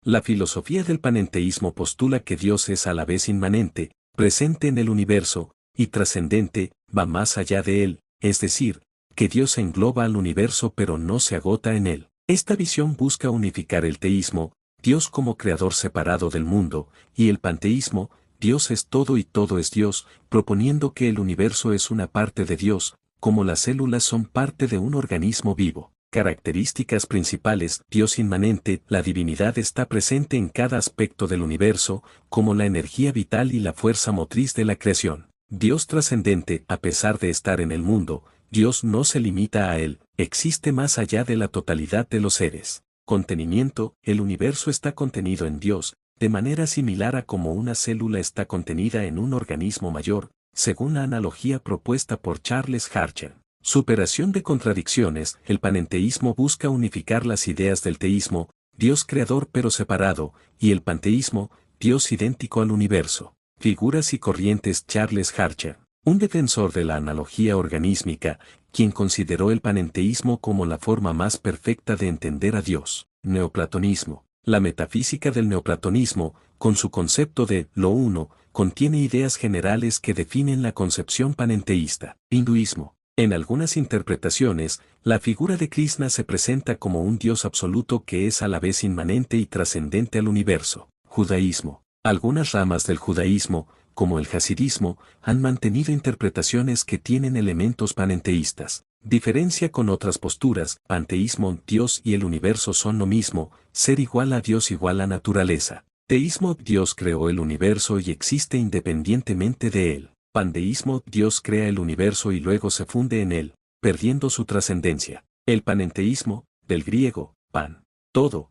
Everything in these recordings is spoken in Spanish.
La filosofía del panenteísmo postula que Dios es a la vez inmanente, presente en el universo, y trascendente, va más allá de él, es decir, que Dios engloba al universo pero no se agota en él. Esta visión busca unificar el teísmo, Dios como creador separado del mundo, y el panteísmo, Dios es todo y todo es Dios, proponiendo que el universo es una parte de Dios, como las células son parte de un organismo vivo. Características principales: Dios inmanente, la divinidad está presente en cada aspecto del universo, como la energía vital y la fuerza motriz de la creación. Dios trascendente, a pesar de estar en el mundo, Dios no se limita a él, existe más allá de la totalidad de los seres. Contenimiento: el universo está contenido en Dios, de manera similar a como una célula está contenida en un organismo mayor, según la analogía propuesta por Charles Harcher. Superación de contradicciones: el panenteísmo busca unificar las ideas del teísmo, Dios creador pero separado, y el panteísmo, Dios idéntico al universo. Figuras y corrientes: Charles Harcher, un defensor de la analogía organísmica, quien consideró el panenteísmo como la forma más perfecta de entender a Dios. Neoplatonismo. La metafísica del neoplatonismo, con su concepto de lo uno, contiene ideas generales que definen la concepción panenteísta. Hinduismo. En algunas interpretaciones, la figura de Krishna se presenta como un Dios absoluto que es a la vez inmanente y trascendente al universo. Judaísmo. Algunas ramas del judaísmo, como el hasidismo, han mantenido interpretaciones que tienen elementos panenteístas. Diferencia con otras posturas: panteísmo, Dios y el universo son lo mismo, ser igual a Dios igual a naturaleza. Teísmo, Dios creó el universo y existe independientemente de él. Panteísmo, Dios crea el universo y luego se funde en él, perdiendo su trascendencia. El panenteísmo, del griego, pan, todo,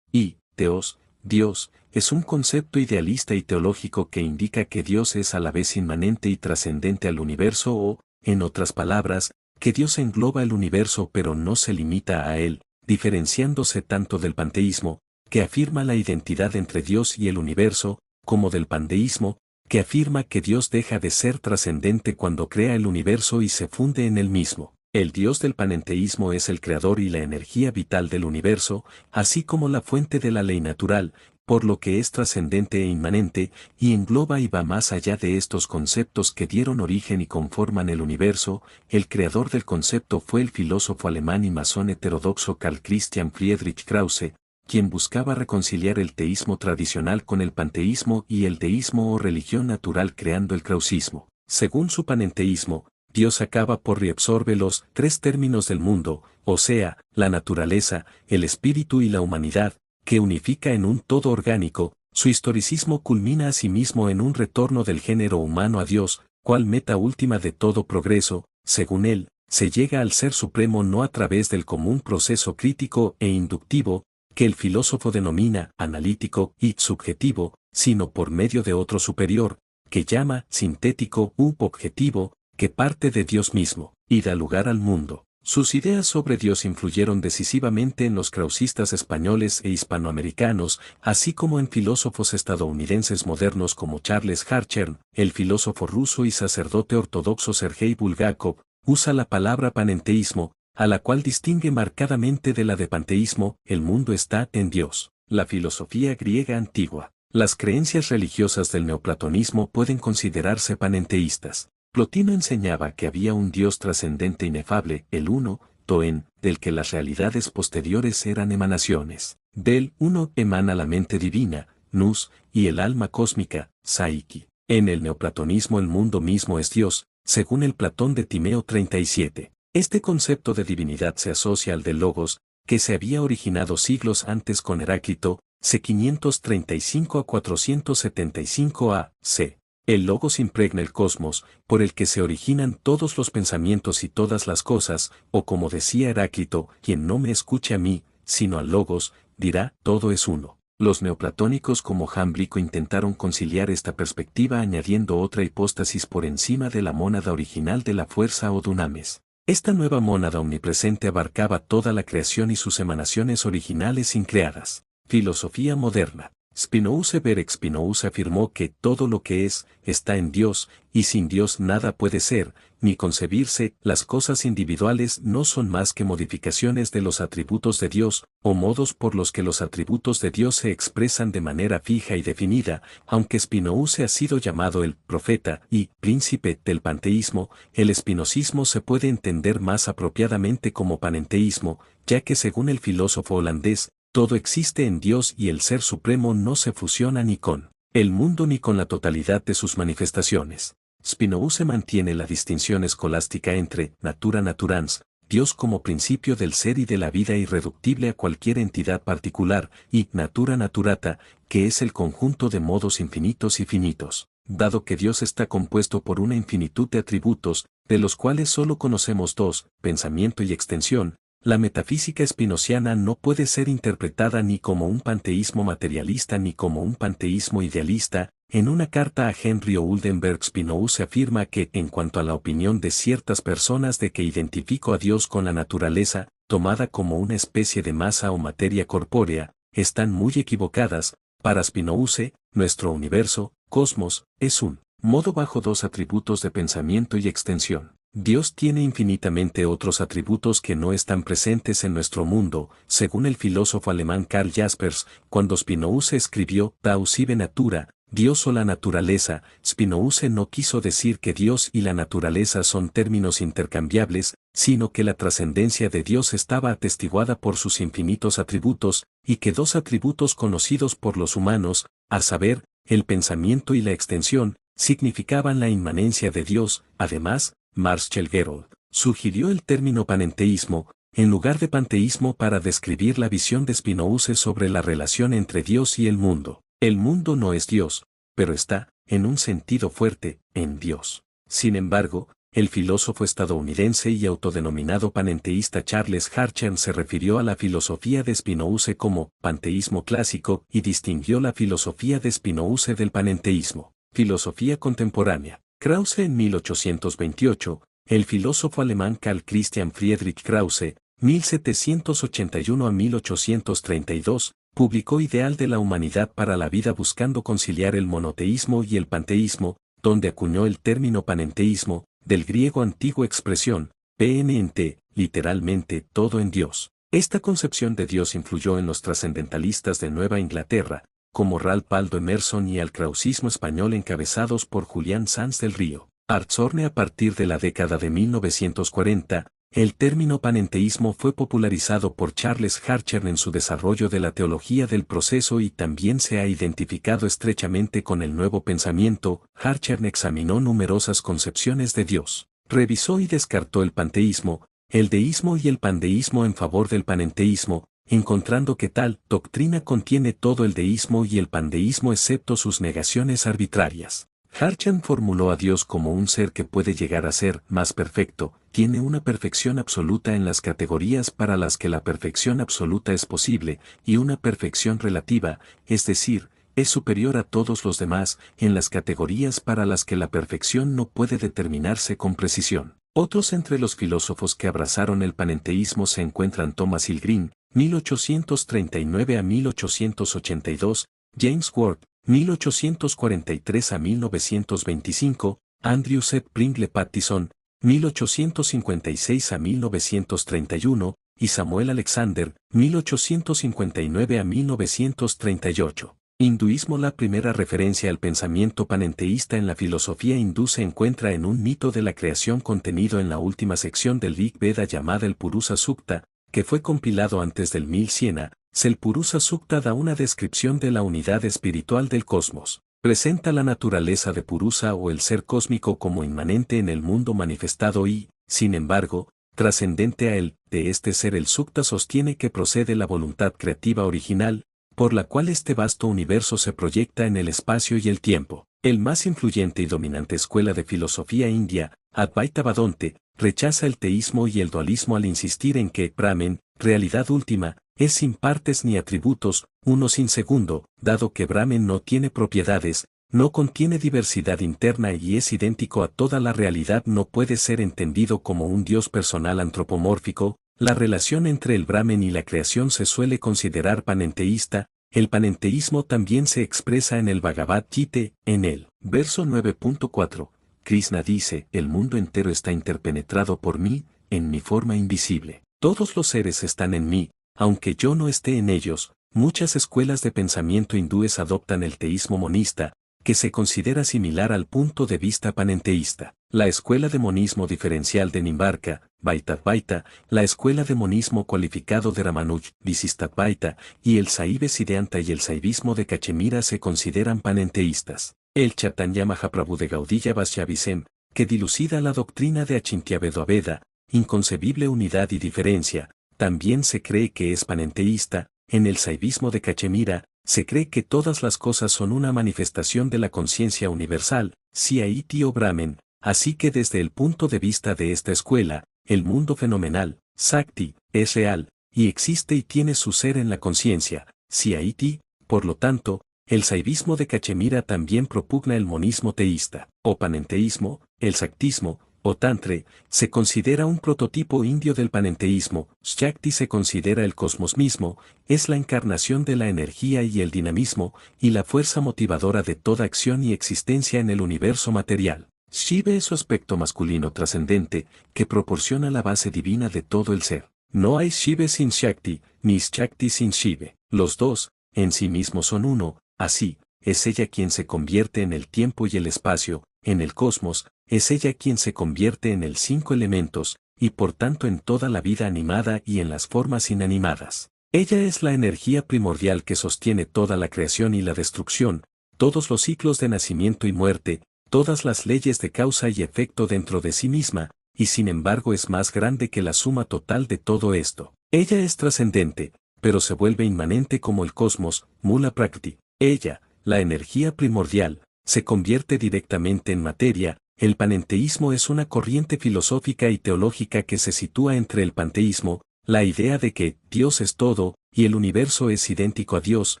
y teos, Dios, es un concepto idealista y teológico que indica que Dios es a la vez inmanente y trascendente al universo o, en otras palabras, que Dios engloba el universo pero no se limita a él, diferenciándose tanto del panteísmo, que afirma la identidad entre Dios y el universo, como del panteísmo, que afirma que Dios deja de ser trascendente cuando crea el universo y se funde en él mismo. El Dios del panenteísmo es el creador y la energía vital del universo, así como la fuente de la ley natural, por lo que es trascendente e inmanente, y engloba y va más allá de estos conceptos que dieron origen y conforman el universo. El creador del concepto fue el filósofo alemán y masón heterodoxo Carl Christian Friedrich Krause, quien buscaba reconciliar el teísmo tradicional con el panteísmo y el deísmo o religión natural creando el krausismo. Según su panenteísmo, Dios acaba por reabsorbe los tres términos del mundo, o sea, la naturaleza, el espíritu y la humanidad, que unifica en un todo orgánico. Su historicismo culmina asimismo en un retorno del género humano a Dios, cual meta última de todo progreso. Según él, se llega al ser supremo no a través del común proceso crítico e inductivo, que el filósofo denomina analítico y subjetivo, sino por medio de otro superior, que llama sintético u objetivo, que parte de Dios mismo, y da lugar al mundo. Sus ideas sobre Dios influyeron decisivamente en los krausistas españoles e hispanoamericanos, así como en filósofos estadounidenses modernos como Charles Harcher. El filósofo ruso y sacerdote ortodoxo Sergei Bulgakov usa la palabra panenteísmo, a la cual distingue marcadamente de la de panteísmo. El mundo está en Dios. La filosofía griega antigua. Las creencias religiosas del neoplatonismo pueden considerarse panenteístas. Plotino enseñaba que había un Dios trascendente inefable, el Uno, Toen, del que las realidades posteriores eran emanaciones. Del Uno emana la mente divina, Nous, y el alma cósmica, Psyche. En el neoplatonismo el mundo mismo es Dios, según el Platón de Timeo 37. Este concepto de divinidad se asocia al del Logos, que se había originado siglos antes con Heráclito, c. 535 a 475 a.C. El Logos impregna el cosmos, por el que se originan todos los pensamientos y todas las cosas, o como decía Heráclito, quien no me escuche a mí, sino al Logos, dirá, todo es uno. Los neoplatónicos como Jámblico intentaron conciliar esta perspectiva añadiendo otra hipóstasis por encima de la mónada original de la fuerza o dunamis. Esta nueva mónada omnipresente abarcaba toda la creación y sus emanaciones originales increadas. Filosofía moderna. Spinoza afirmó que todo lo que es, está en Dios, y sin Dios nada puede ser, ni concebirse. Las cosas individuales no son más que modificaciones de los atributos de Dios, o modos por los que los atributos de Dios se expresan de manera fija y definida. Aunque Spinoza ha sido llamado el profeta y príncipe del panteísmo, el espinosismo se puede entender más apropiadamente como panenteísmo, ya que según el filósofo holandés, todo existe en Dios y el Ser Supremo no se fusiona ni con el mundo ni con la totalidad de sus manifestaciones. Spinoza mantiene la distinción escolástica entre natura naturans, Dios como principio del ser y de la vida irreductible a cualquier entidad particular, y natura naturata, que es el conjunto de modos infinitos y finitos. Dado que Dios está compuesto por una infinitud de atributos, de los cuales solo conocemos dos, pensamiento y extensión, la metafísica spinoziana no puede ser interpretada ni como un panteísmo materialista ni como un panteísmo idealista. En una carta a Henry Oldenburg, Spinoza afirma que, en cuanto a la opinión de ciertas personas de que identificó a Dios con la naturaleza, tomada como una especie de masa o materia corpórea, están muy equivocadas. Para Spinoza, nuestro universo, cosmos, es un modo bajo dos atributos de pensamiento y extensión. Dios tiene infinitamente otros atributos que no están presentes en nuestro mundo, según el filósofo alemán Karl Jaspers. Cuando Spinoza escribió Deus sive natura, Dios o la naturaleza, Spinoza no quiso decir que Dios y la naturaleza son términos intercambiables, sino que la trascendencia de Dios estaba atestiguada por sus infinitos atributos, y que dos atributos conocidos por los humanos, a saber, el pensamiento y la extensión, significaban la inmanencia de Dios. Además, Marshall Gerold sugirió el término panenteísmo, en lugar de panteísmo, para describir la visión de Spinoza sobre la relación entre Dios y el mundo. El mundo no es Dios, pero está, en un sentido fuerte, en Dios. Sin embargo, el filósofo estadounidense y autodenominado panenteísta Charles Hartshorne se refirió a la filosofía de Spinoza como panteísmo clásico y distinguió la filosofía de Spinoza del panenteísmo. Filosofía contemporánea. Krause en 1828, el filósofo alemán Karl Christian Friedrich Krause, 1781 a 1832, publicó Ideal de la humanidad para la vida buscando conciliar el monoteísmo y el panteísmo, donde acuñó el término panenteísmo, del griego antigua expresión, PNNT, literalmente todo en Dios. Esta concepción de Dios influyó en los trascendentalistas de Nueva Inglaterra, como Ralph Waldo Emerson, y al krausismo español encabezados por Julián Sanz del Río. Hartshorne. A partir de la década de 1940, el término panenteísmo fue popularizado por Charles Hartshorne en su desarrollo de la teología del proceso y también se ha identificado estrechamente con el nuevo pensamiento. Hartshorne examinó numerosas concepciones de Dios, revisó y descartó el panteísmo, el deísmo y el pandeísmo en favor del panenteísmo, encontrando que tal doctrina contiene todo el deísmo y el pandeísmo excepto sus negaciones arbitrarias. Hartshorne formuló a Dios como un ser que puede llegar a ser más perfecto, tiene una perfección absoluta en las categorías para las que la perfección absoluta es posible, y una perfección relativa, es decir, es superior a todos los demás, en las categorías para las que la perfección no puede determinarse con precisión. Otros entre los filósofos que abrazaron el panenteísmo se encuentran Thomas Hill Green, 1839 a 1882, James Ward, 1843 a 1925, Andrew Z. Pringle Pattison, 1856 a 1931, y Samuel Alexander, 1859 a 1938. Hinduismo. La primera referencia al pensamiento panenteísta en la filosofía hindú se encuentra en un mito de la creación contenido en la última sección del Rig Veda llamada el Purusa Sukta, que fue compilado antes del 1100 a. El Purusa Sukta da una descripción de la unidad espiritual del cosmos. Presenta la naturaleza de Purusa o el ser cósmico como inmanente en el mundo manifestado y, sin embargo, trascendente a él. De este ser el Sukta sostiene que procede la voluntad creativa original, por la cual este vasto universo se proyecta en el espacio y el tiempo. El más influyente y dominante escuela de filosofía india, Advaita Vedanta, rechaza el teísmo y el dualismo al insistir en que Brahman, realidad última, es sin partes ni atributos, uno sin segundo, dado que Brahman no tiene propiedades, no contiene diversidad interna y es idéntico a toda la realidad. No puede ser entendido como un Dios personal antropomórfico. La relación entre el Brahman y la creación se suele considerar panenteísta. El panenteísmo también se expresa en el Bhagavad Gita, en el verso 9.4, Krishna dice, el mundo entero está interpenetrado por mí, en mi forma invisible. Todos los seres están en mí, aunque yo no esté en ellos. Muchas escuelas de pensamiento hindúes adoptan el teísmo monista, que se considera similar al punto de vista panenteísta. La escuela de monismo diferencial de Nimbarka, Vaitadvaita, la escuela de monismo cualificado de Ramanuj, Visistadvaita, y el Saiva Siddhanta y el saivismo de Cachemira se consideran panenteístas. El Chaitanya Mahaprabhu de Gaudiya Vaishnavism, que dilucida la doctrina de Achintya-Advaita, inconcebible unidad y diferencia, también se cree que es panenteísta. En el saivismo de Cachemira, se cree que todas las cosas son una manifestación de la conciencia universal, Siaiti o Brahman, así que desde el punto de vista de esta escuela, el mundo fenomenal, Sakti, es real, y existe y tiene su ser en la conciencia, Siaiti. Por lo tanto, el saivismo de Cachemira también propugna el monismo teísta, o panenteísmo, el saktismo, o tantre, se considera un prototipo indio del panenteísmo. Shakti se considera el cosmos mismo, es la encarnación de la energía y el dinamismo, y la fuerza motivadora de toda acción y existencia en el universo material. Shiva es su aspecto masculino trascendente, que proporciona la base divina de todo el ser. No hay Shiva sin Shakti, ni Shakti sin Shiva. Los dos, en sí mismos son uno, así, es ella quien se convierte en el tiempo y el espacio, en el cosmos, es ella quien se convierte en el 5 elementos, y por tanto en toda la vida animada y en las formas inanimadas. Ella es la energía primordial que sostiene toda la creación y la destrucción, todos los ciclos de nacimiento y muerte, todas las leyes de causa y efecto dentro de sí misma, y sin embargo es más grande que la suma total de todo esto. Ella es trascendente, pero se vuelve inmanente como el cosmos, Mula Prakriti. Ella, la energía primordial, se convierte directamente en materia. El panenteísmo es una corriente filosófica y teológica que se sitúa entre el panteísmo, la idea de que Dios es todo, y el universo es idéntico a Dios,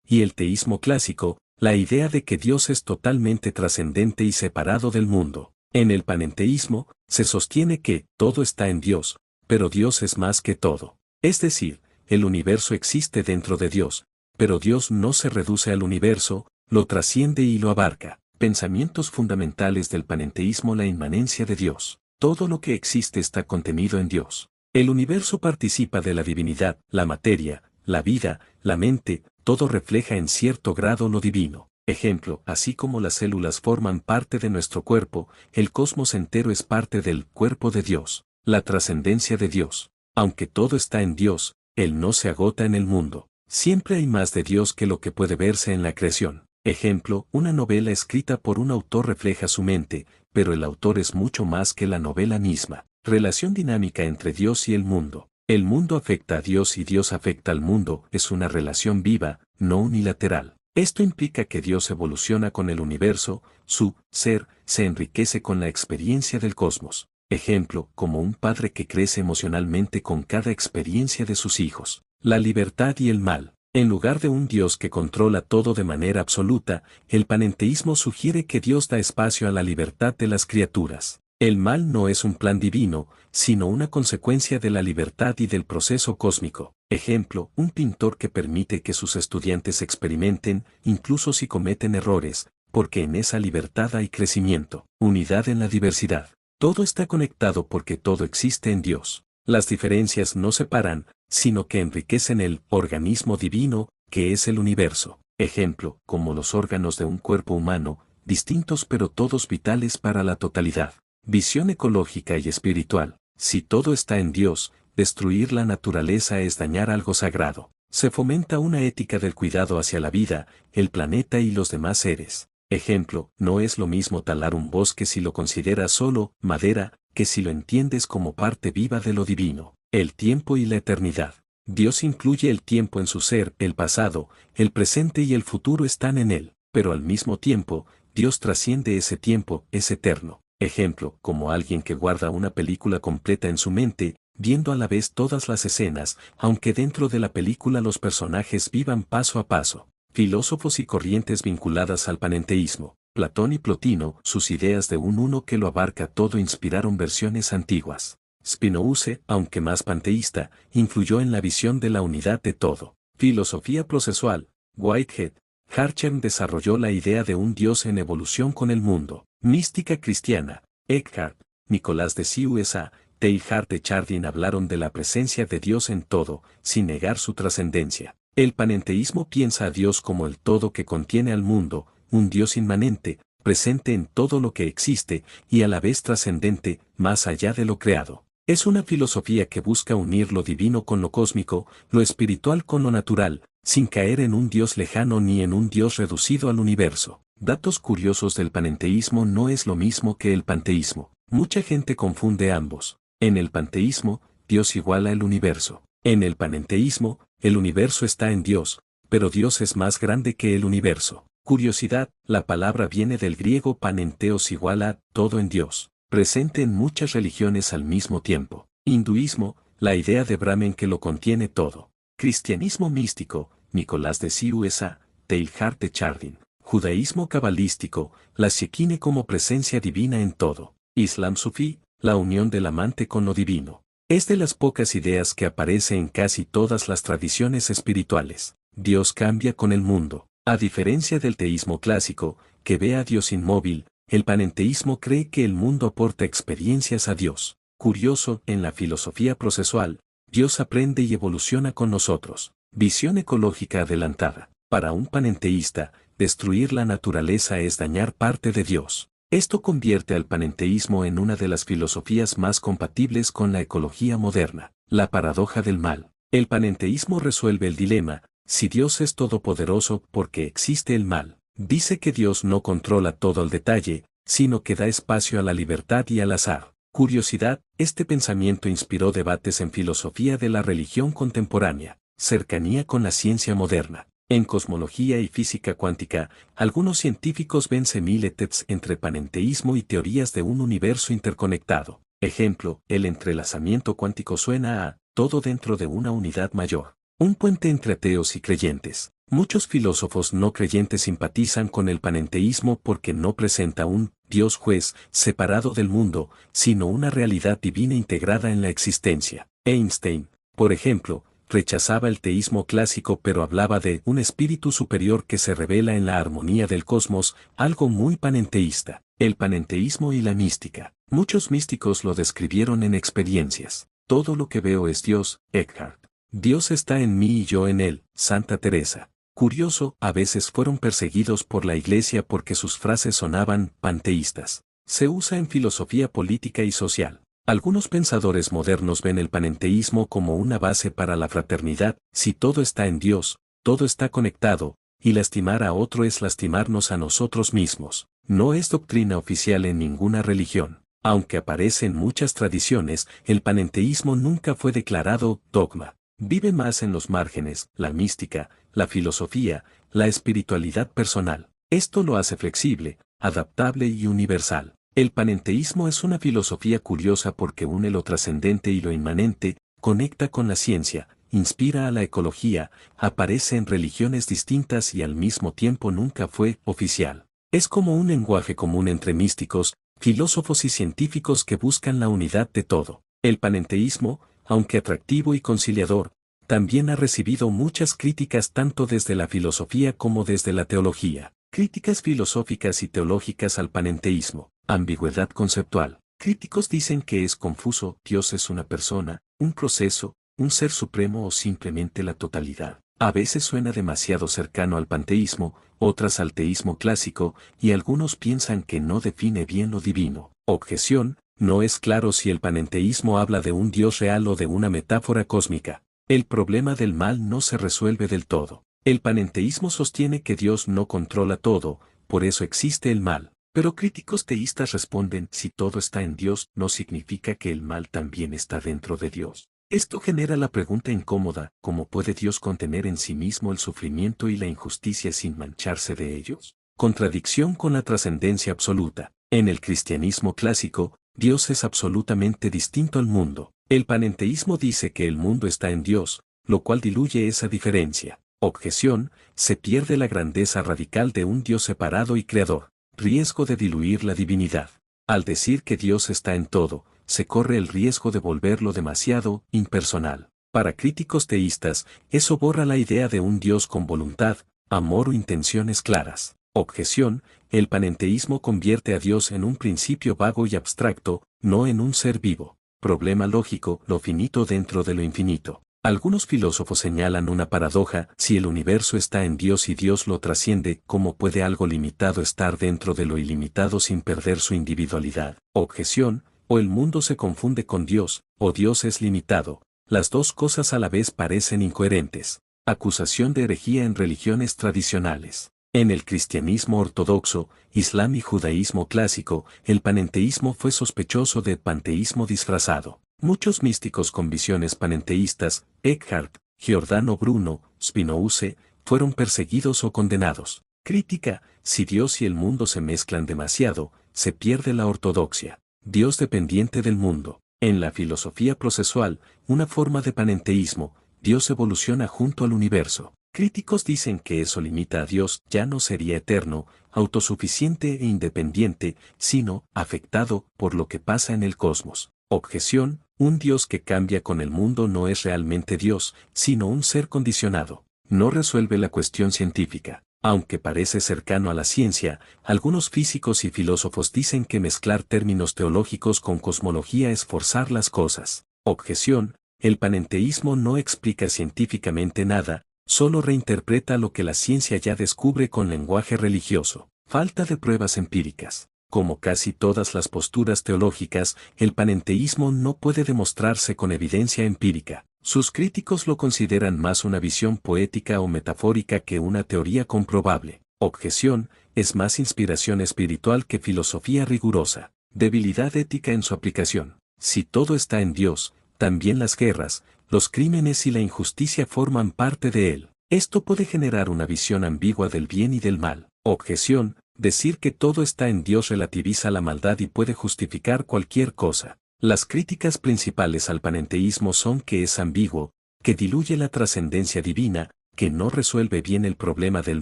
y el teísmo clásico, la idea de que Dios es totalmente trascendente y separado del mundo. En el panenteísmo, se sostiene que todo está en Dios, pero Dios es más que todo. Es decir, el universo existe dentro de Dios, pero Dios no se reduce al universo, lo trasciende y lo abarca. Pensamientos fundamentales del panenteísmo: la inmanencia de Dios. Todo lo que existe está contenido en Dios. El universo participa de la divinidad, la materia, la vida, la mente, todo refleja en cierto grado lo divino. Ejemplo, así como las células forman parte de nuestro cuerpo, el cosmos entero es parte del cuerpo de Dios. La trascendencia de Dios. Aunque todo está en Dios, Él no se agota en el mundo. Siempre hay más de Dios que lo que puede verse en la creación. Ejemplo, una novela escrita por un autor refleja su mente, pero el autor es mucho más que la novela misma. Relación dinámica entre Dios y el mundo. El mundo afecta a Dios y Dios afecta al mundo, es una relación viva, no unilateral. Esto implica que Dios evoluciona con el universo, su ser se enriquece con la experiencia del cosmos. Ejemplo, como un padre que crece emocionalmente con cada experiencia de sus hijos. La libertad y el mal. En lugar de un Dios que controla todo de manera absoluta, el panenteísmo sugiere que Dios da espacio a la libertad de las criaturas. El mal no es un plan divino, sino una consecuencia de la libertad y del proceso cósmico. Ejemplo, un pintor que permite que sus estudiantes experimenten, incluso si cometen errores, porque en esa libertad hay crecimiento, unidad en la diversidad. Todo está conectado porque todo existe en Dios. Las diferencias no separan, sino que enriquecen el organismo divino, que es el universo. Ejemplo, como los órganos de un cuerpo humano, distintos pero todos vitales para la totalidad. Visión ecológica y espiritual. Si todo está en Dios, destruir la naturaleza es dañar algo sagrado. Se fomenta una ética del cuidado hacia la vida, el planeta y los demás seres. Ejemplo, no es lo mismo talar un bosque si lo consideras solo madera, que si lo entiendes como parte viva de lo divino. El tiempo y la eternidad. Dios incluye el tiempo en su ser, el pasado, el presente y el futuro están en él, pero al mismo tiempo, Dios trasciende ese tiempo, es eterno. Ejemplo, como alguien que guarda una película completa en su mente, viendo a la vez todas las escenas, aunque dentro de la película los personajes vivan paso a paso. Filósofos y corrientes vinculadas al panenteísmo. Platón y Plotino, sus ideas de un uno que lo abarca todo inspiraron versiones antiguas. Spinoza, aunque más panteísta, influyó en la visión de la unidad de todo. Filosofía procesual. Whitehead. Harcher desarrolló la idea de un Dios en evolución con el mundo. Mística cristiana, Eckhart, Nicolás de Siusa, Teilhard de Chardin hablaron de la presencia de Dios en todo, sin negar su trascendencia. El panenteísmo piensa a Dios como el todo que contiene al mundo, un Dios inmanente, presente en todo lo que existe, y a la vez trascendente, más allá de lo creado. Es una filosofía que busca unir lo divino con lo cósmico, lo espiritual con lo natural, sin caer en un Dios lejano ni en un Dios reducido al universo. Datos curiosos del panenteísmo: no es lo mismo que el panteísmo. Mucha gente confunde ambos. En el panteísmo, Dios iguala el universo. En el panenteísmo, el universo está en Dios, pero Dios es más grande que el universo. Curiosidad: la palabra viene del griego panenteos, igual a todo en Dios, presente en muchas religiones al mismo tiempo. Hinduismo, la idea de Brahman que lo contiene todo. Cristianismo místico, Nicolás de Siusa, Teilhard de Chardin. Judaísmo cabalístico, la Shekinah como presencia divina en todo. Islam sufí, la unión del amante con lo divino. Es de las pocas ideas que aparece en casi todas las tradiciones espirituales. Dios cambia con el mundo. A diferencia del teísmo clásico, que ve a Dios inmóvil, el panenteísmo cree que el mundo aporta experiencias a Dios. Curioso: en la filosofía procesual, Dios aprende y evoluciona con nosotros. Visión ecológica adelantada. Para un panenteísta, destruir la naturaleza es dañar parte de Dios. Esto convierte al panenteísmo en una de las filosofías más compatibles con la ecología moderna. La paradoja del mal. El panenteísmo resuelve el dilema: si Dios es todopoderoso, ¿por qué existe el mal? Dice que Dios no controla todo al detalle, sino que da espacio a la libertad y al azar. Curiosidad: este pensamiento inspiró debates en filosofía de la religión contemporánea. Cercanía con la ciencia moderna. En cosmología y física cuántica, algunos científicos ven similitudes entre panenteísmo y teorías de un universo interconectado. Ejemplo: el entrelazamiento cuántico suena a todo dentro de una unidad mayor. Un puente entre ateos y creyentes. Muchos filósofos no creyentes simpatizan con el panenteísmo porque no presenta un Dios juez separado del mundo, sino una realidad divina integrada en la existencia. Einstein, por ejemplo, rechazaba el teísmo clásico pero hablaba de un espíritu superior que se revela en la armonía del cosmos, algo muy panenteísta. El panenteísmo y la mística. Muchos místicos lo describieron en experiencias. Todo lo que veo es Dios, Eckhart. Dios está en mí y yo en él, Santa Teresa. Curioso: a veces fueron perseguidos por la Iglesia porque sus frases sonaban panteístas. Se usa en filosofía política y social. Algunos pensadores modernos ven el panenteísmo como una base para la fraternidad. Si todo está en Dios, todo está conectado, y lastimar a otro es lastimarnos a nosotros mismos. No es doctrina oficial en ninguna religión. Aunque aparece en muchas tradiciones, el panenteísmo nunca fue declarado dogma. Vive más en los márgenes: la mística, la filosofía, la espiritualidad personal. Esto lo hace flexible, adaptable y universal. El panenteísmo es una filosofía curiosa porque une lo trascendente y lo inmanente, conecta con la ciencia, inspira a la ecología, aparece en religiones distintas y al mismo tiempo nunca fue oficial. Es como un lenguaje común entre místicos, filósofos y científicos que buscan la unidad de todo. El panenteísmo, aunque atractivo y conciliador, también ha recibido muchas críticas tanto desde la filosofía como desde la teología. Críticas filosóficas y teológicas al panenteísmo. Ambigüedad conceptual. Críticos dicen que es confuso: Dios es una persona, un proceso, un ser supremo o simplemente la totalidad. A veces suena demasiado cercano al panteísmo, otras al teísmo clásico, y algunos piensan que no define bien lo divino. Objeción: no es claro si el panenteísmo habla de un Dios real o de una metáfora cósmica. El problema del mal no se resuelve del todo. El panenteísmo sostiene que Dios no controla todo, por eso existe el mal. Pero críticos teístas responden: si todo está en Dios, no significa que el mal también está dentro de Dios. Esto genera la pregunta incómoda: ¿cómo puede Dios contener en sí mismo el sufrimiento y la injusticia sin mancharse de ellos? Contradicción con la trascendencia absoluta. En el cristianismo clásico, Dios es absolutamente distinto al mundo. El panenteísmo dice que el mundo está en Dios, lo cual diluye esa diferencia. Objeción: se pierde la grandeza radical de un Dios separado y creador. Riesgo de diluir la divinidad. Al decir que Dios está en todo, se corre el riesgo de volverlo demasiado impersonal. Para críticos teístas, eso borra la idea de un Dios con voluntad, amor o intenciones claras. Objeción: El panenteísmo convierte a Dios en un principio vago y abstracto, no en un ser vivo. Problema lógico, lo finito dentro de lo infinito. Algunos filósofos señalan una paradoja: si el universo está en Dios y Dios lo trasciende, ¿cómo puede algo limitado estar dentro de lo ilimitado sin perder su individualidad? Objeción: o el mundo se confunde con Dios, o Dios es limitado. Las dos cosas a la vez parecen incoherentes. Acusación de herejía en religiones tradicionales. En el cristianismo ortodoxo, islam y judaísmo clásico, el panenteísmo fue sospechoso de panteísmo disfrazado. Muchos místicos con visiones panenteístas, Eckhart, Giordano Bruno, Spinoza, fueron perseguidos o condenados. Crítica: si Dios y el mundo se mezclan demasiado, se pierde la ortodoxia. Dios dependiente del mundo. En la filosofía procesual, una forma de panenteísmo, Dios evoluciona junto al universo. Críticos dicen que eso limita a Dios, ya no sería eterno, autosuficiente e independiente, sino afectado por lo que pasa en el cosmos. Objeción: un Dios que cambia con el mundo no es realmente Dios, sino un ser condicionado. No resuelve la cuestión científica. Aunque parece cercano a la ciencia, algunos físicos y filósofos dicen que mezclar términos teológicos con cosmología es forzar las cosas. Objeción: el panenteísmo no explica científicamente nada, solo reinterpreta lo que la ciencia ya descubre con lenguaje religioso. Falta de pruebas empíricas. Como casi todas las posturas teológicas, el panenteísmo no puede demostrarse con evidencia empírica. Sus críticos lo consideran más una visión poética o metafórica que una teoría comprobable. Objeción: es más inspiración espiritual que filosofía rigurosa. Debilidad ética en su aplicación. Si todo está en Dios, también las guerras, los crímenes y la injusticia forman parte de él. Esto puede generar una visión ambigua del bien y del mal. Objeción: decir que todo está en Dios relativiza la maldad y puede justificar cualquier cosa. Las críticas principales al panenteísmo son que es ambiguo, que diluye la trascendencia divina, que no resuelve bien el problema del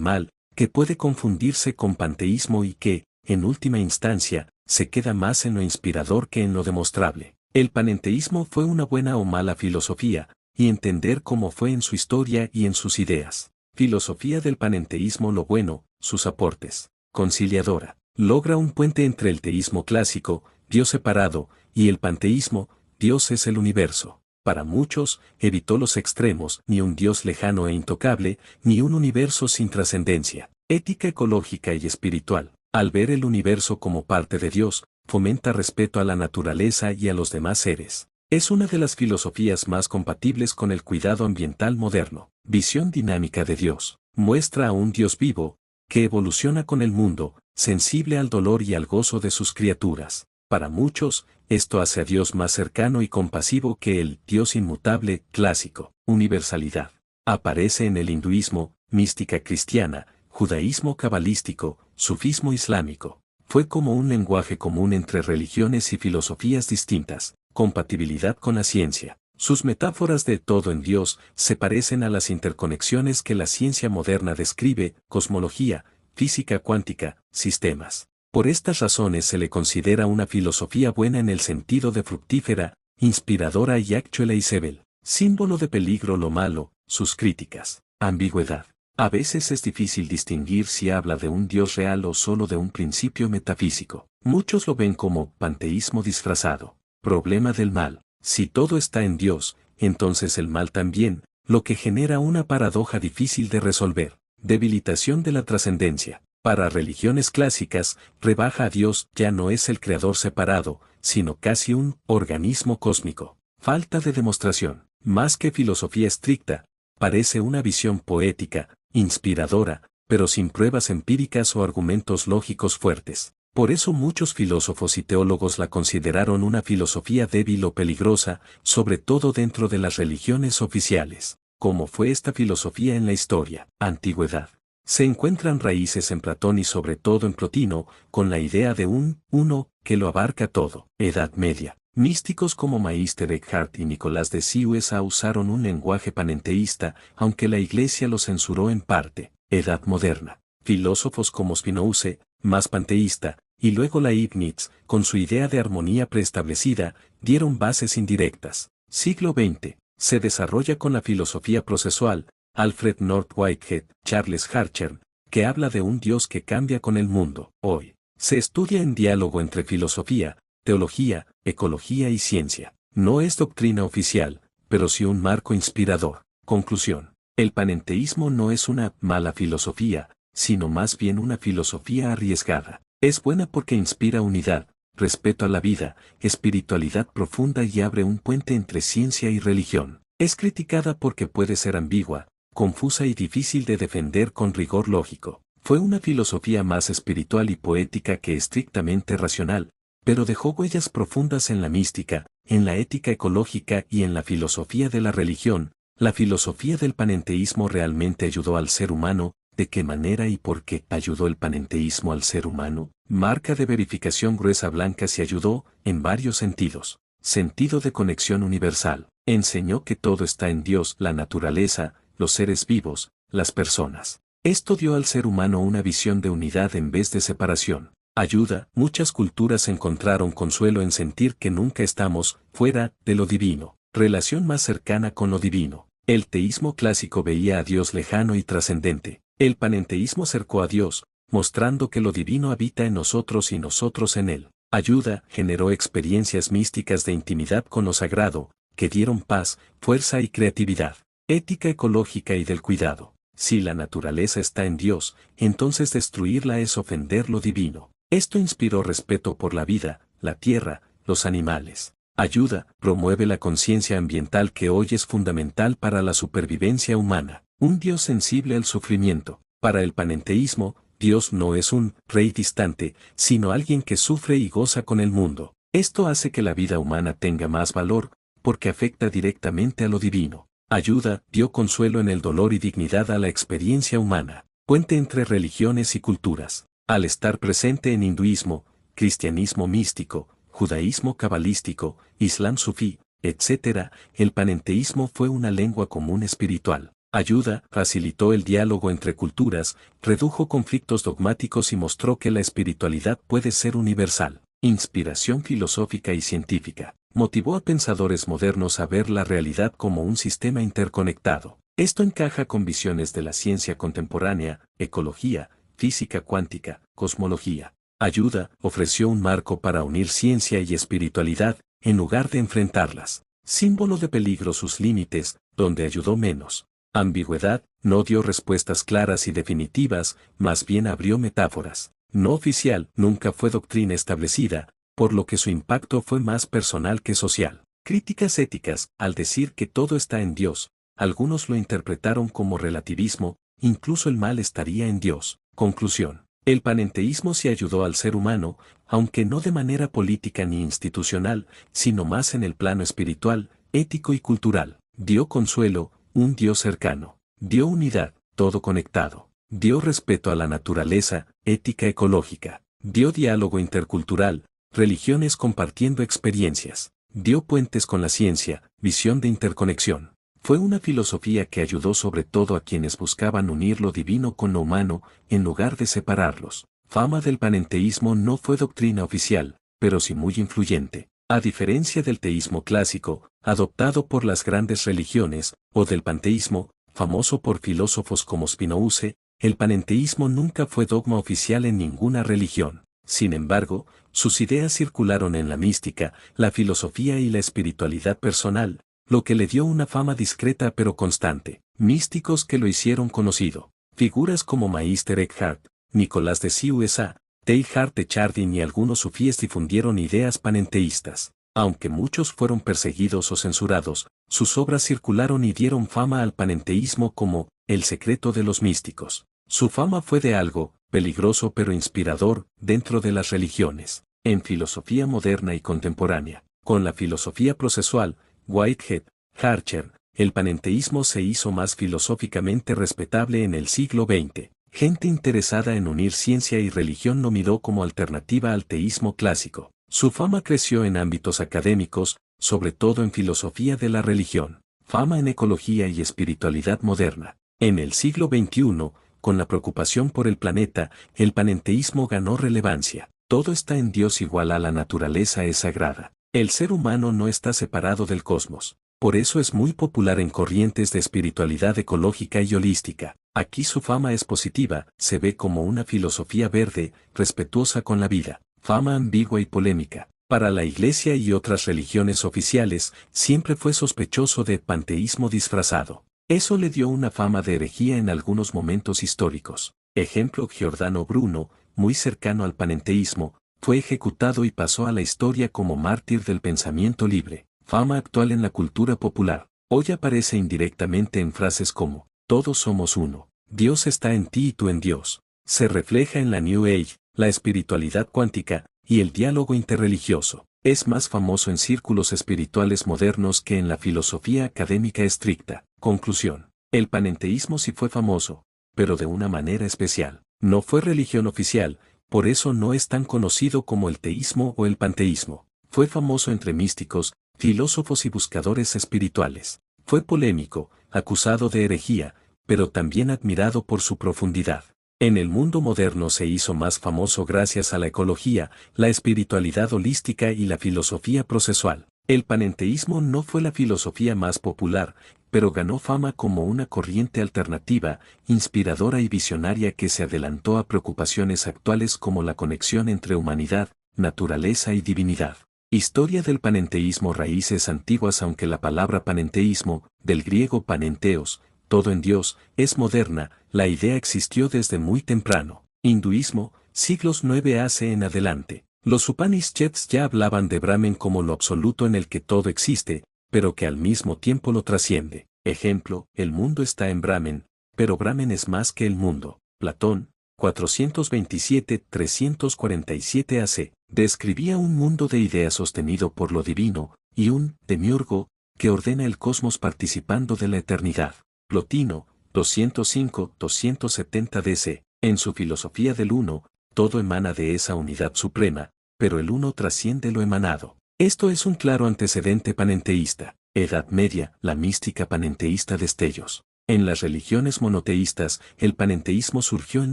mal, que puede confundirse con panteísmo y que, en última instancia, se queda más en lo inspirador que en lo demostrable. El panenteísmo fue una buena o mala filosofía, y entender cómo fue en su historia y en sus ideas. Filosofía del panenteísmo: lo bueno, sus aportes. Conciliadora. Logra un puente entre el teísmo clásico, Dios separado, y el panteísmo, Dios es el universo. Para muchos, evitó los extremos: ni un Dios lejano e intocable, ni un universo sin trascendencia. Ética ecológica y espiritual. Al ver el universo como parte de Dios, fomenta respeto a la naturaleza y a los demás seres. Es una de las filosofías más compatibles con el cuidado ambiental moderno. Visión dinámica de Dios. Muestra a un Dios vivo, que evoluciona con el mundo, sensible al dolor y al gozo de sus criaturas. Para muchos, esto hace a Dios más cercano y compasivo que el Dios inmutable clásico. Universalidad. Aparece en el hinduismo, mística cristiana, judaísmo cabalístico, sufismo islámico. Fue como un lenguaje común entre religiones y filosofías distintas. Compatibilidad con la ciencia. Sus metáforas de todo en Dios se parecen a las interconexiones que la ciencia moderna describe: cosmología, física cuántica, sistemas. Por estas razones se le considera una filosofía buena en el sentido de fructífera, inspiradora y actualizable. Símbolo de peligro: lo malo, sus críticas. Ambigüedad. A veces es difícil distinguir si habla de un Dios real o solo de un principio metafísico. Muchos lo ven como panteísmo disfrazado. Problema del mal. Si todo está en Dios, entonces el mal también, lo que genera una paradoja difícil de resolver. Debilitación de la trascendencia. Para religiones clásicas, rebaja a Dios: ya no es el creador separado, sino casi un organismo cósmico. Falta de demostración. Más que filosofía estricta, parece una visión poética, inspiradora, pero sin pruebas empíricas o argumentos lógicos fuertes. Por eso muchos filósofos y teólogos la consideraron una filosofía débil o peligrosa, sobre todo dentro de las religiones oficiales. ¿Cómo fue esta filosofía en la historia? Antigüedad. Se encuentran raíces en Platón y sobre todo en Plotino, con la idea de un uno que lo abarca todo. Edad Media. Místicos como Meister Eckhart y Nicolás de Siusa usaron un lenguaje panenteísta, aunque la Iglesia lo censuró en parte. Edad Moderna. Filósofos como Spinoza, más panteísta, y luego Leibniz, con su idea de armonía preestablecida, dieron bases indirectas. Siglo XX. Se desarrolla con la filosofía procesual, Alfred North Whitehead, Charles Harcher, que habla de un Dios que cambia con el mundo. Hoy, se estudia en diálogo entre filosofía, teología, ecología y ciencia. No es doctrina oficial, pero sí un marco inspirador. Conclusión. El panenteísmo no es una mala filosofía, sino más bien una filosofía arriesgada. Es buena porque inspira unidad, respeto a la vida, espiritualidad profunda y abre un puente entre ciencia y religión. Es criticada porque puede ser ambigua, confusa y difícil de defender con rigor lógico. Fue una filosofía más espiritual y poética que estrictamente racional, pero dejó huellas profundas en la mística, en la ética ecológica y en la filosofía de la religión. La filosofía del panenteísmo realmente ayudó al ser humano. ¿De qué manera y por qué ayudó el panenteísmo al ser humano? Marca de verificación gruesa blanca se ayudó, en varios sentidos. Sentido de conexión universal. Enseñó que todo está en Dios, la naturaleza, los seres vivos, las personas. Esto dio al ser humano una visión de unidad en vez de separación. Ayuda. Muchas culturas encontraron consuelo en sentir que nunca estamos fuera de lo divino. Relación más cercana con lo divino. El teísmo clásico veía a Dios lejano y trascendente. El panenteísmo acercó a Dios, mostrando que lo divino habita en nosotros y nosotros en él. Ayuda. Generó experiencias místicas de intimidad con lo sagrado, que dieron paz, fuerza y creatividad. Ética ecológica y del cuidado. Si la naturaleza está en Dios, entonces destruirla es ofender lo divino. Esto inspiró respeto por la vida, la tierra, los animales. Ayuda. Promueve la conciencia ambiental que hoy es fundamental para la supervivencia humana. Un Dios sensible al sufrimiento. Para el panenteísmo, Dios no es un rey distante, sino alguien que sufre y goza con el mundo. Esto hace que la vida humana tenga más valor, porque afecta directamente a lo divino. Ayuda. Dio consuelo en el dolor y dignidad a la experiencia humana. Puente entre religiones y culturas. Al estar presente en hinduismo, cristianismo místico, judaísmo cabalístico, islam sufí, etc., el panenteísmo fue una lengua común espiritual. Ayuda. Facilitó el diálogo entre culturas, redujo conflictos dogmáticos y mostró que la espiritualidad puede ser universal. Inspiración filosófica y científica. Motivó a pensadores modernos a ver la realidad como un sistema interconectado. Esto encaja con visiones de la ciencia contemporánea, ecología, física cuántica, cosmología. Ayuda. Ofreció un marco para unir ciencia y espiritualidad, en lugar de enfrentarlas. Símbolo de peligro sus límites, donde ayudó menos. Ambigüedad. No dio respuestas claras y definitivas, más bien abrió metáforas. No oficial. Nunca fue doctrina establecida, por lo que su impacto fue más personal que social. Críticas éticas. Al decir que todo está en Dios, algunos lo interpretaron como relativismo, incluso el mal estaría en Dios. Conclusión. El panenteísmo sí ayudó al ser humano, aunque no de manera política ni institucional, sino más en el plano espiritual, ético y cultural. Dio consuelo, un Dios cercano. Dio unidad, todo conectado. Dio respeto a la naturaleza, ética ecológica. Dio diálogo intercultural, religiones compartiendo experiencias. Dio puentes con la ciencia, visión de interconexión. Fue una filosofía que ayudó sobre todo a quienes buscaban unir lo divino con lo humano, en lugar de separarlos. Fama del panenteísmo no fue doctrina oficial, pero sí muy influyente. A diferencia del teísmo clásico, adoptado por las grandes religiones, o del panteísmo, famoso por filósofos como Spinoza, el panenteísmo nunca fue dogma oficial en ninguna religión. Sin embargo, sus ideas circularon en la mística, la filosofía y la espiritualidad personal, lo que le dio una fama discreta pero constante. Místicos que lo hicieron conocido. Figuras como Meister Eckhart, Nicolás de Siusa, Teilhard de Chardin y algunos sufíes difundieron ideas panenteístas. Aunque muchos fueron perseguidos o censurados, sus obras circularon y dieron fama al panenteísmo como el secreto de los místicos. Su fama fue de algo peligroso pero inspirador dentro de las religiones. En filosofía moderna y contemporánea, con la filosofía procesual, Whitehead, Archer, el panenteísmo se hizo más filosóficamente respetable en el siglo XX. Gente interesada en unir ciencia y religión lo miró como alternativa al teísmo clásico. Su fama creció en ámbitos académicos, sobre todo en filosofía de la religión. Fama en ecología y espiritualidad moderna. En el siglo XXI, con la preocupación por el planeta, el panenteísmo ganó relevancia. Todo está en Dios igual a la naturaleza es sagrada. El ser humano no está separado del cosmos. Por eso es muy popular en corrientes de espiritualidad ecológica y holística. Aquí su fama es positiva, se ve como una filosofía verde, respetuosa con la vida. Fama ambigua y polémica. Para la Iglesia y otras religiones oficiales, siempre fue sospechoso de panteísmo disfrazado. Eso le dio una fama de herejía en algunos momentos históricos. Ejemplo: Giordano Bruno, muy cercano al panenteísmo, fue ejecutado y pasó a la historia como mártir del pensamiento libre. Fama actual en la cultura popular. Hoy aparece indirectamente en frases como: todos somos uno, Dios está en ti y tú en Dios. Se refleja en la New Age, la espiritualidad cuántica y el diálogo interreligioso. Es más famoso en círculos espirituales modernos que en la filosofía académica estricta. Conclusión: el panenteísmo sí fue famoso, pero de una manera especial. No fue religión oficial, por eso no es tan conocido como el teísmo o el panteísmo. Fue famoso entre místicos, filósofos y buscadores espirituales. Fue polémico, acusado de herejía, pero también admirado por su profundidad. En el mundo moderno se hizo más famoso gracias a la ecología, la espiritualidad holística y la filosofía procesual. El panenteísmo no fue la filosofía más popular, pero ganó fama como una corriente alternativa, inspiradora y visionaria que se adelantó a preocupaciones actuales como la conexión entre humanidad, naturaleza y divinidad. Historia del panenteísmo. Raíces antiguas. Aunque la palabra panenteísmo, del griego panenteos, todo en Dios, es moderna, la idea existió desde muy temprano. Hinduismo, siglos 9 AC en adelante. Los Upanishads ya hablaban de Brahman como lo absoluto en el que todo existe, pero que al mismo tiempo lo trasciende. Ejemplo: el mundo está en Brahman, pero Brahman es más que el mundo. Platón, 427-347 AC, describía un mundo de ideas sostenido por lo divino, y un demiurgo, que ordena el cosmos participando de la eternidad. Plotino, 205-270 DC, en su filosofía del uno, todo emana de esa unidad suprema, pero el uno trasciende lo emanado. Esto es un claro antecedente panenteísta. Edad Media, la mística panenteísta. Destellos. En las religiones monoteístas, el panenteísmo surgió en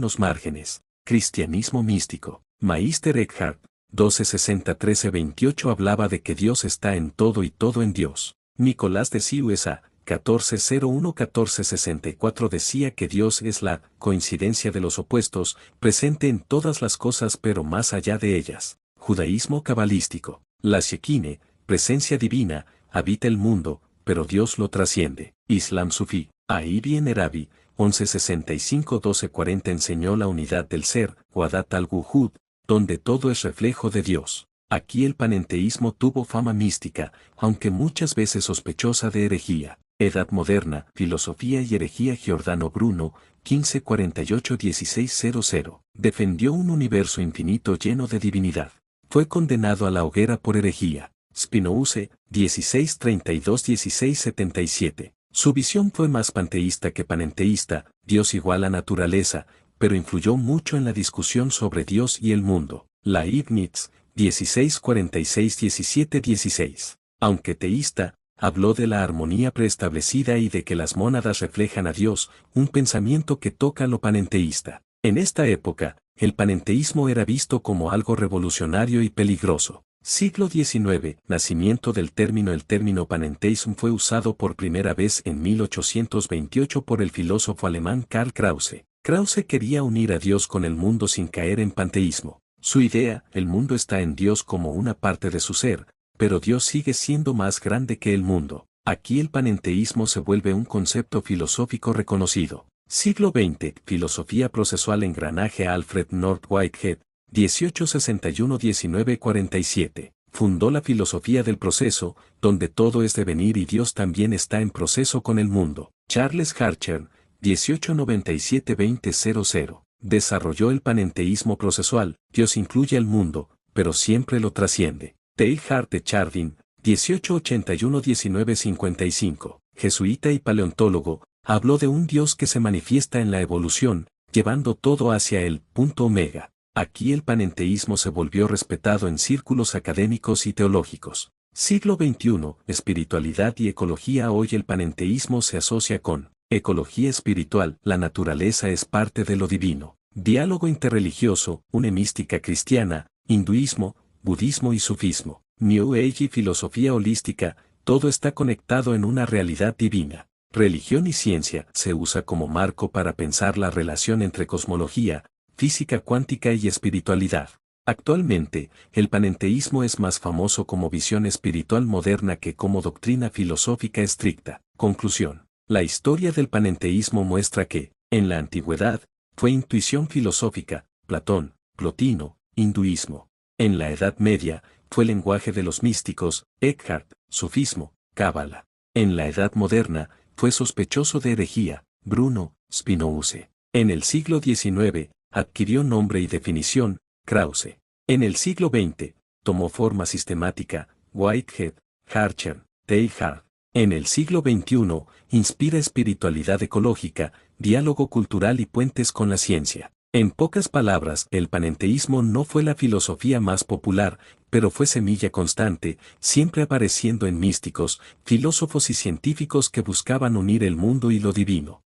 los márgenes. Cristianismo místico. Meister Eckhart, 1260-1328 hablaba de que Dios está en todo y todo en Dios. Nicolás de Siusa, 1401-1464 decía que Dios es la coincidencia de los opuestos, presente en todas las cosas pero más allá de ellas. Judaísmo cabalístico. La Shekine, presencia divina, habita el mundo, pero Dios lo trasciende. Islam sufí. Ahí viene Rabi, 1165-1240 enseñó la unidad del ser, Wadat al-Wuhud, donde todo es reflejo de Dios. Aquí el panenteísmo tuvo fama mística, aunque muchas veces sospechosa de herejía. Edad moderna, filosofía y herejía. Giordano Bruno, 1548-1600, defendió un universo infinito lleno de divinidad. Fue condenado a la hoguera por herejía. Spinoza, 1632-1677. Su visión fue más panteísta que panenteísta, Dios igual a naturaleza, pero influyó mucho en la discusión sobre Dios y el mundo. Leibniz, 1646-1716. Aunque teísta, habló de la armonía preestablecida y de que las mónadas reflejan a Dios, un pensamiento que toca lo panenteísta. En esta época, el panenteísmo era visto como algo revolucionario y peligroso. Siglo XIX, nacimiento del término. El término panenteísmo fue usado por primera vez en 1828 por el filósofo alemán Karl Krause. Krause quería unir a Dios con el mundo sin caer en panteísmo. Su idea: el mundo está en Dios como una parte de su ser, pero Dios sigue siendo más grande que el mundo. Aquí el panenteísmo se vuelve un concepto filosófico reconocido. Siglo XX, filosofía procesual. Engranaje. Alfred North Whitehead, 1861-1947. Fundó la filosofía del proceso, donde todo es devenir y Dios también está en proceso con el mundo. Charles Harcher, 1897-2000. Desarrolló el panenteísmo procesual. Dios incluye al mundo, pero siempre lo trasciende. Teilhard de Chardin, 1881-1955. Jesuita y paleontólogo, habló de un Dios que se manifiesta en la evolución, llevando todo hacia el punto omega. Aquí el panenteísmo se volvió respetado en círculos académicos y teológicos. Siglo XXI, espiritualidad y ecología. Hoy el panenteísmo se asocia con ecología espiritual. La naturaleza es parte de lo divino. Diálogo interreligioso, une mística cristiana, hinduismo, budismo y sufismo. New Age y filosofía holística, Todo está conectado en una realidad divina. Religión y ciencia se usa como marco para pensar la relación entre cosmología, física cuántica y espiritualidad. Actualmente, el panenteísmo es más famoso como visión espiritual moderna que como doctrina filosófica estricta. Conclusión. La historia del panenteísmo muestra que, en la antigüedad, fue intuición filosófica, Platón, Plotino, hinduismo. En la Edad Media, fue lenguaje de los místicos, Eckhart, sufismo, cábala. En la Edad Moderna, fue sospechoso de herejía, Bruno, Spinoza. En el siglo XIX, adquirió nombre y definición, Krause. En el siglo XX, tomó forma sistemática, Whitehead, Harcher, Teilhard. En el siglo XXI, inspira espiritualidad ecológica, diálogo cultural y puentes con la ciencia. En pocas palabras, el panenteísmo no fue la filosofía más popular, pero fue semilla constante, siempre apareciendo en místicos, filósofos y científicos que buscaban unir el mundo y lo divino.